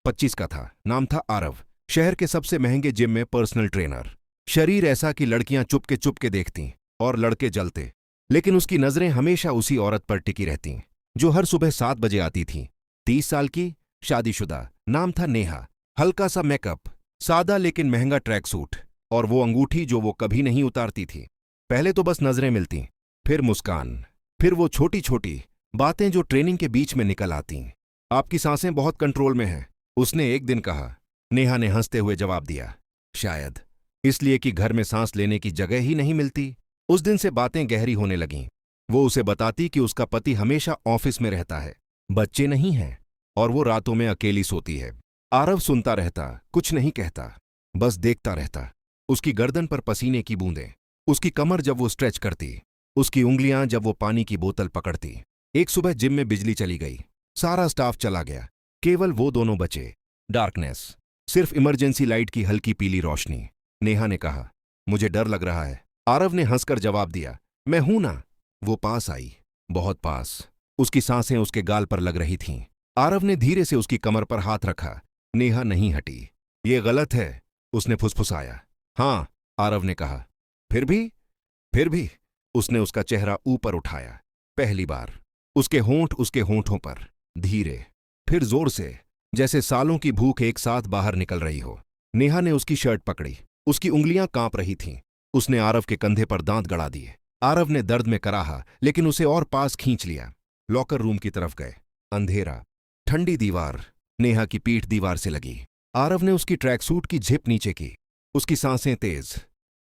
25 का था। नाम था आरव। शहर के सबसे महंगे जिम में पर्सनल ट्रेनर। शरीर ऐसा कि लड़कियां चुपके चुपके देखतीं और लड़के जलते। लेकिन उसकी नजरें हमेशा उसी औरत पर टिकी रहतीं जो हर सुबह 7 बजे आती थी। 30 साल की, शादीशुदा। नाम था नेहा। हल्का सा मेकअप, सादा लेकिन महंगा ट्रैक सूट और वो अंगूठी जो वो कभी नहीं उतारती थी। पहले तो बस नजरें मिलती, फिर मुस्कान, फिर वो छोटी छोटी बातें जो ट्रेनिंग के बीच में निकल आती। आपकी सांसें बहुत कंट्रोल में हैं, उसने एक दिन कहा। नेहा ने हंसते हुए जवाब दिया, शायद इसलिए कि घर में सांस लेने की जगह ही नहीं मिलती। उस दिन से बातें गहरी होने लगीं। वो उसे बताती कि उसका पति हमेशा ऑफिस में रहता है, बच्चे नहीं हैं, और वो रातों में अकेली सोती है। आरव सुनता रहता, कुछ नहीं कहता, बस देखता रहता। उसकी गर्दन पर पसीने की बूंदें, उसकी कमर जब वो स्ट्रेच करती, उसकी उंगलियां जब वो पानी की बोतल पकड़ती। एक सुबह जिम में बिजली चली गई, सारा स्टाफ चला गया, केवल वो दोनों बचे। डार्कनेस, सिर्फ इमरजेंसी लाइट की हल्की पीली रोशनी। नेहा ने कहा, मुझे डर लग रहा है। आरव ने हंसकर जवाब दिया, मैं हूं ना। वो पास आई, बहुत पास। उसकी सांसें उसके गाल पर लग रही थीं। आरव ने धीरे से उसकी कमर पर हाथ रखा। नेहा नहीं हटी। ये गलत है, उसने फुसफुसाया। हाँ, आरव ने कहा। फिर भी, उसने उसका चेहरा ऊपर उठाया। पहली बार उसके होंठ उसके होंठों पर, धीरे, फिर जोर से, जैसे सालों की भूख एक साथ बाहर निकल रही हो। नेहा ने उसकी शर्ट पकड़ी, उसकी उंगलियां कांप रही थीं। उसने आरव के कंधे पर दांत गड़ा दिए। आरव ने दर्द में कराहा, लेकिन उसे और पास खींच लिया। लॉकर रूम की तरफ गए। अंधेरा, ठंडी दीवार, नेहा की पीठ दीवार से लगी। आरव ने उसकी ट्रैक सूट की झिप नीचे की, उसकी सांसें तेज।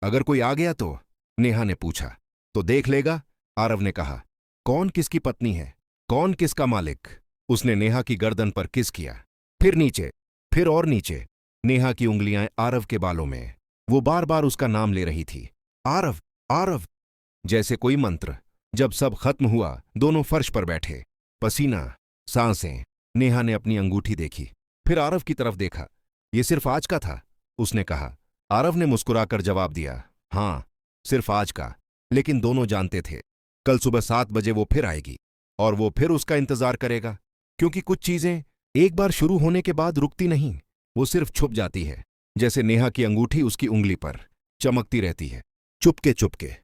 अगर कोई आ गया तो? नेहा ने पूछा। तो देख लेगा, आरव ने कहा। कौन किसकी पत्नी है, कौन किसका मालिक? उसने नेहा की गर्दन पर किस किया, फिर नीचे, फिर और नीचे। नेहा की उंगलियां आरव के बालों में। वो बार बार उसका नाम ले रही थी, आरव, आरव, जैसे कोई मंत्र। जब सब खत्म हुआ, दोनों फर्श पर बैठे। पसीना, सांसें। नेहा ने अपनी अंगूठी देखी, फिर आरव की तरफ देखा। ये सिर्फ आज का था, उसने कहा। आरव ने मुस्कुराकर जवाब दिया, हाँ, सिर्फ आज का। लेकिन दोनों जानते थे, कल सुबह 7 बजे वो फिर आएगी, और वो फिर उसका इंतजार करेगा। क्योंकि कुछ चीजें एक बार शुरू होने के बाद रुकती नहीं, वो सिर्फ छुप जाती है। जैसे नेहा की अंगूठी उसकी उंगली पर चमकती रहती है, चुपके चुपके।